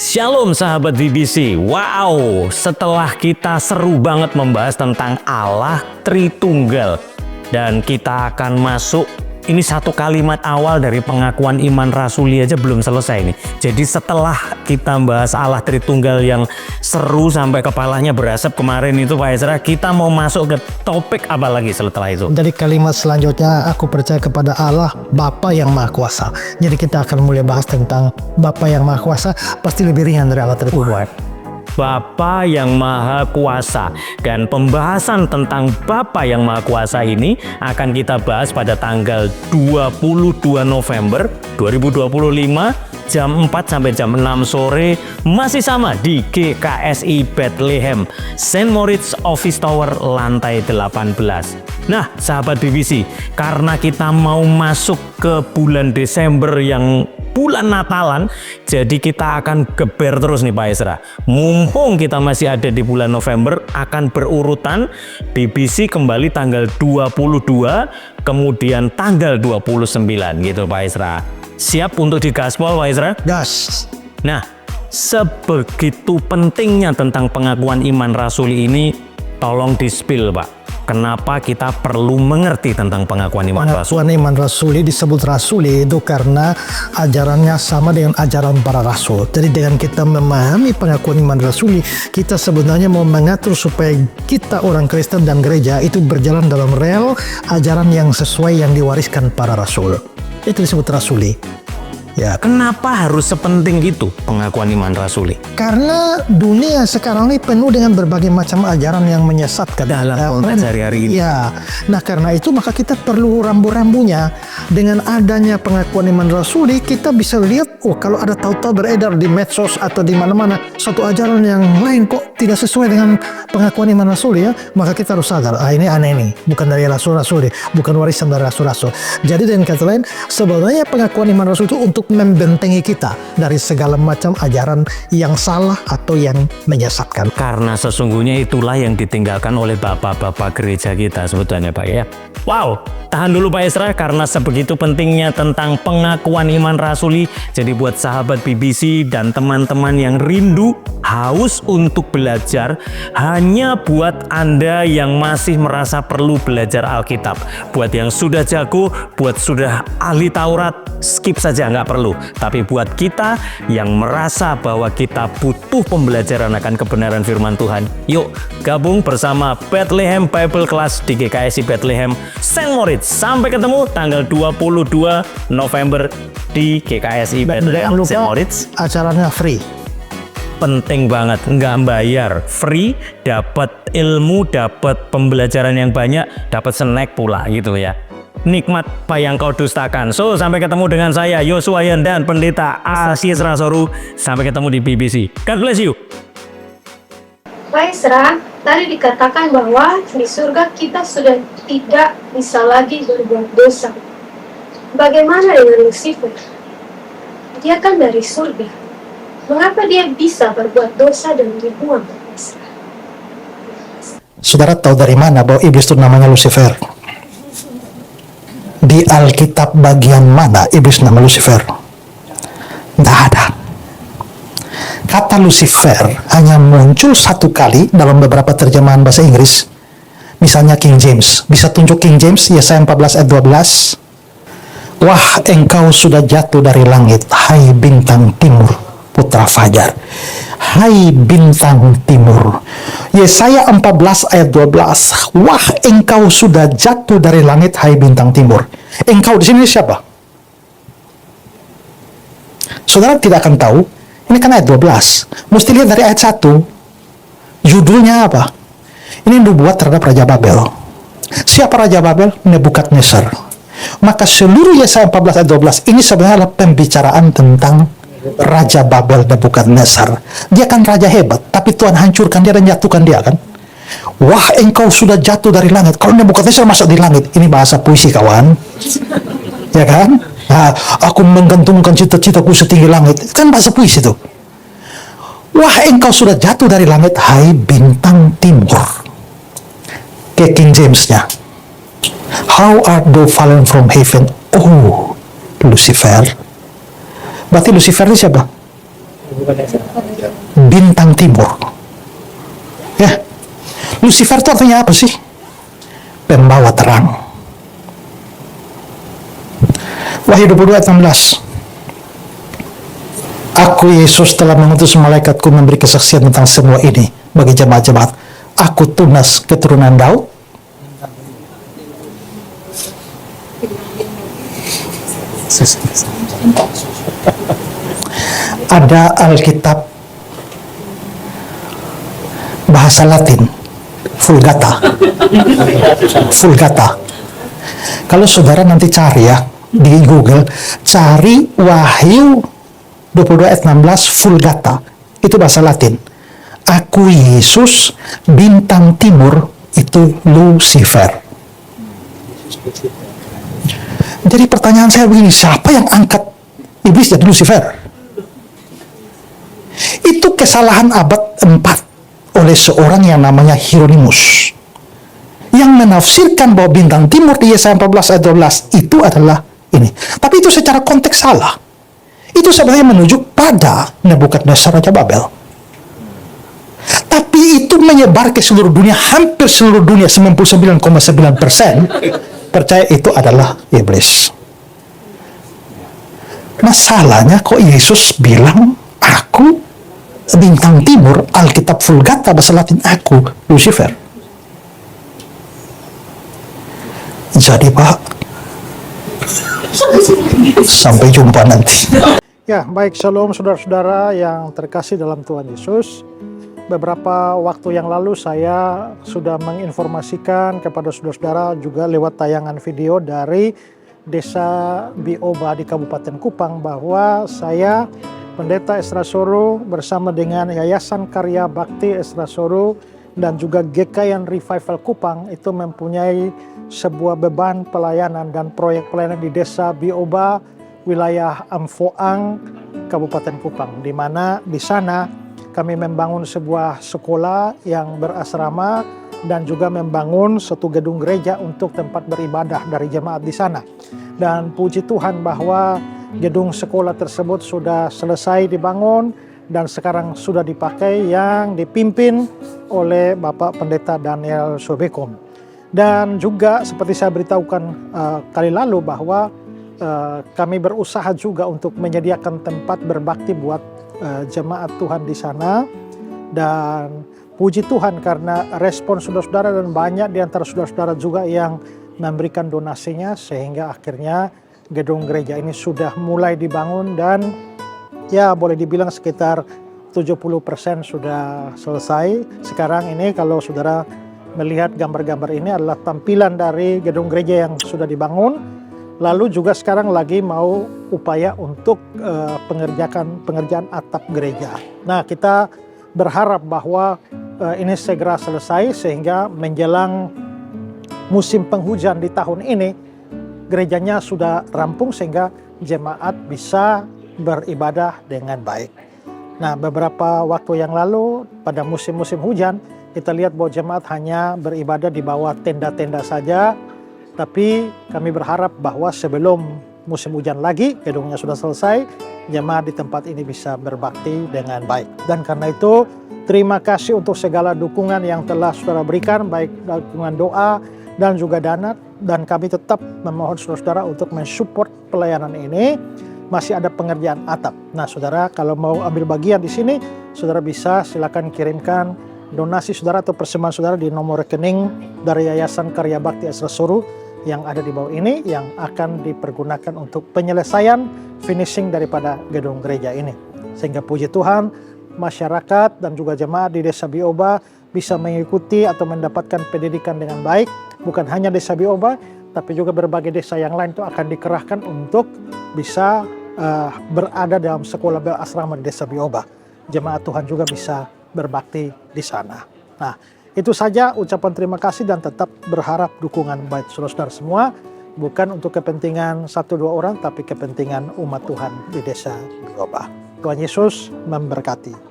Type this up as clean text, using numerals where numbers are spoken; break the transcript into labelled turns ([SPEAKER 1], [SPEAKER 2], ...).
[SPEAKER 1] Shalom sahabat BBC. Wow, setelah kita seru banget membahas tentang Allah Tritunggal dan kita akan masuk, ini satu kalimat awal dari pengakuan iman rasuli aja belum selesai nih. Jadi setelah kita bahas Allah Tritunggal yang seru sampai kepalanya berasap kemarin itu Pak Ezra, kita mau masuk ke topik apa lagi setelah itu?
[SPEAKER 2] Dari kalimat selanjutnya, aku percaya kepada Allah Bapa yang Maha Kuasa. Jadi kita akan mulai bahas tentang Bapa yang Maha Kuasa, pasti lebih ringan dari Allah Tritunggal.
[SPEAKER 1] Bapa yang Maha Kuasa, dan pembahasan tentang Bapa yang Maha Kuasa ini akan kita bahas pada tanggal 22 November 2025 jam 4 sampai jam 6 sore, masih sama di GKSI Bethlehem St. Moritz Office Tower lantai 18. Nah sahabat BBC, karena kita mau masuk ke bulan Desember yang bulan Natalan, jadi kita akan geber terus nih Pak Ezra. Mumpung kita masih ada di bulan November, akan berurutan BBC kembali tanggal 22, kemudian tanggal 29 gitu Pak Ezra. Siap untuk digaspol Pak Ezra?
[SPEAKER 2] Gas.
[SPEAKER 1] Nah, sebegitu pentingnya tentang pengakuan iman rasuli ini, tolong di-spill Pak. Kenapa kita perlu mengerti tentang pengakuan iman rasuli?
[SPEAKER 2] Pengakuan iman rasuli disebut rasuli itu karena ajarannya sama dengan ajaran para rasul. Jadi dengan kita memahami pengakuan iman rasuli, kita sebenarnya mau mengatur supaya kita orang Kristen dan gereja itu berjalan dalam rel ajaran yang sesuai yang diwariskan para rasul. Itu disebut rasuli. Ya.
[SPEAKER 1] Kenapa harus sepenting itu pengakuan iman rasuli?
[SPEAKER 2] Karena dunia sekarang ini penuh dengan berbagai macam ajaran yang menyesatkan
[SPEAKER 1] dalam konteks hari-hari ini.
[SPEAKER 2] Ya, nah karena itu maka kita perlu rambu-rambunya. Dengan adanya pengakuan iman rasuli, kita bisa lihat, oh kalau ada tahu-tahu beredar di medsos atau di mana-mana suatu ajaran yang lain kok tidak sesuai dengan pengakuan iman rasuli ya, maka kita harus sadar, ini aneh nih, bukan dari rasul-rasul, bukan warisan dari rasul-rasul. Jadi dengan kata lain, sebenarnya pengakuan iman rasul itu untuk membentengi kita dari segala macam ajaran yang salah atau yang menyesatkan.
[SPEAKER 1] Karena sesungguhnya itulah yang ditinggalkan oleh bapak-bapak gereja kita sebetulnya Pak ya. Wow, tahan dulu Pak Ezra, karena sebegitu pentingnya tentang pengakuan iman rasuli. Jadi buat sahabat BBC dan teman-teman yang rindu, haus untuk belajar, hanya buat Anda yang masih merasa perlu belajar Alkitab. Buat yang sudah jago, buat sudah ahli Taurat, skip saja, nggak perlu. Tapi buat kita yang merasa bahwa kita butuh pembelajaran akan kebenaran firman Tuhan, yuk gabung bersama Bethlehem Bible Class di GKSI Bethlehem St. Moritz. Sampai ketemu tanggal 22 November di GKSI Bethlehem St. Moritz.
[SPEAKER 2] Acaranya free.
[SPEAKER 1] Penting banget, nggak bayar, free, dapat ilmu, dapat pembelajaran yang banyak, dapat snack pula gitu ya. Nikmat apa yang kau dustakan. So, sampai ketemu dengan saya Yosua Yan dan Pendeta Asis Rasoru. Sampai ketemu di BBC. God bless you.
[SPEAKER 3] Pak Ezra, tadi dikatakan bahwa di surga kita sudah tidak bisa lagi berbuat dosa. Bagaimana dengan Lucifer? Dia kan dari surga. Mengapa dia bisa berbuat dosa dan dibuang?
[SPEAKER 2] Saudara tahu dari mana bahwa iblis itu namanya Lucifer? Di Alkitab bagian mana iblis nama Lucifer? Tidak ada. Kata Lucifer hanya muncul satu kali dalam beberapa terjemahan bahasa Inggris. Misalnya King James. Bisa tunjuk King James, Yesaya 14 ayat 12. Wah, engkau sudah jatuh dari langit, hai bintang timur, putra fajar. Hai bintang timur. Yesaya 14 ayat 12. Wah, engkau sudah jatuh dari langit, hai bintang timur. Engkau di sini siapa? Saudara tidak akan tahu. Ini kan ayat 12. Mesti lihat dari ayat 1. Judulnya apa? Ini dibuat terhadap Raja Babel. Siapa Raja Babel? Nebukadnezar. Maka seluruh Yesaya 14 ayat 12 ini sebenarnya adalah pembicaraan tentang Raja Babel Nebukadnezar. Dia kan raja hebat, tapi Tuhan hancurkan dia dan jatuhkan dia kan. Wah, engkau sudah jatuh dari langit. Kalau Nebukadnezar masuk di langit, ini bahasa puisi kawan. Ya kan? Nah, aku menggantungkan cita-citaku setinggi langit. Kan bahasa puisi itu. Wah, engkau sudah jatuh dari langit, hai bintang timur. Ke King James-nya. How art thou fallen from heaven, oh Lucifer. Berarti Lucifer itu siapa? Bintang timur. Ya, Lucifer itu artinya apa sih? Pembawa terang. Wahyu 22 ayat 16. Aku Yesus telah mengutus malaikatku memberi kesaksian tentang semua ini bagi jemaat-jemaat. Aku Tunas keturunan Daud. Ada Alkitab bahasa Latin, Vulgata. Vulgata. Kalau saudara nanti cari ya di Google, cari Wahyu 22 ayat 16 Vulgata, itu bahasa Latin. Aku Yesus, bintang timur, itu Lucifer. Jadi pertanyaan saya begini, siapa yang angkat iblis jadi Lucifer? Itu kesalahan abad 4 oleh seorang yang namanya Hieronymus, yang menafsirkan bahwa bintang timur di Yesaya 14 ayat 12 itu adalah ini. Tapi itu secara konteks salah. Itu sebenarnya menuju pada Nebukadnezar Raja Babel. Tapi itu menyebar ke seluruh dunia, hampir seluruh dunia, 99,9% percaya itu adalah iblis. Masalahnya kok Yesus bilang, aku bintang timur, Alkitab Vulgata bahasa Latin, aku Lucifer. Jadi Pak, sampai jumpa nanti.
[SPEAKER 4] Ya, baik, shalom saudara-saudara yang terkasih dalam Tuhan Yesus. Beberapa waktu yang lalu saya sudah menginformasikan kepada saudara-saudara juga lewat tayangan video dari Desa Bioba di Kabupaten Kupang bahwa saya, Pendeta Esra Soro, bersama dengan Yayasan Karya Bakti Esra Soro dan juga GKN Revival Kupang itu mempunyai sebuah beban pelayanan dan proyek pelayanan di Desa Bioba, wilayah Amfoang, Kabupaten Kupang, di mana di sana kami membangun sebuah sekolah yang berasrama dan juga membangun satu gedung gereja untuk tempat beribadah dari jemaat di sana. Dan puji Tuhan bahwa gedung sekolah tersebut sudah selesai dibangun dan sekarang sudah dipakai, yang dipimpin oleh Bapak Pendeta Daniel Sobekom. Dan juga seperti saya beritahukan kali lalu bahwa kami berusaha juga untuk menyediakan tempat berbakti buat jemaat Tuhan di sana. Dan puji Tuhan karena respon saudara-saudara dan banyak di antara saudara-saudara juga yang memberikan donasinya, sehingga akhirnya gedung gereja ini sudah mulai dibangun dan ya boleh dibilang sekitar 70% sudah selesai. Sekarang ini kalau saudara melihat gambar-gambar ini adalah tampilan dari gedung gereja yang sudah dibangun. Lalu juga sekarang lagi mau upaya untuk pengerjaan atap gereja. Nah, kita berharap bahwa ini segera selesai sehingga menjelang musim penghujan di tahun ini gerejanya sudah rampung sehingga jemaat bisa beribadah dengan baik. Nah, beberapa waktu yang lalu pada musim-musim hujan kita lihat bahwa jemaat hanya beribadah di bawah tenda-tenda saja. Tapi kami berharap bahwa sebelum musim hujan lagi, gedungnya sudah selesai, jemaat di tempat ini bisa berbakti dengan baik. Dan karena itu, terima kasih untuk segala dukungan yang telah saudara berikan, baik dukungan doa dan juga dana. Dan kami tetap memohon saudara-saudara untuk mensupport pelayanan ini. Masih ada pengerjaan atap. Nah, saudara kalau mau ambil bagian di sini, saudara bisa silakan kirimkan donasi saudara atau persembahan saudara di nomor rekening dari Yayasan Karya Bakti Esra Soro yang ada di bawah ini, yang akan dipergunakan untuk penyelesaian finishing daripada gedung gereja ini. Sehingga puji Tuhan, masyarakat dan juga jemaat di Desa Bioba bisa mengikuti atau mendapatkan pendidikan dengan baik. Bukan hanya Desa Bioba, tapi juga berbagai desa yang lain itu akan dikerahkan untuk bisa berada dalam sekolah berasrama di Desa Bioba. Jemaat Tuhan juga bisa berbakti di sana. Nah, itu saja ucapan terima kasih dan tetap berharap dukungan baik saudara-saudara semua, bukan untuk kepentingan 1-2 orang, tapi kepentingan umat Tuhan di Desa Bioba. Tuhan Yesus memberkati.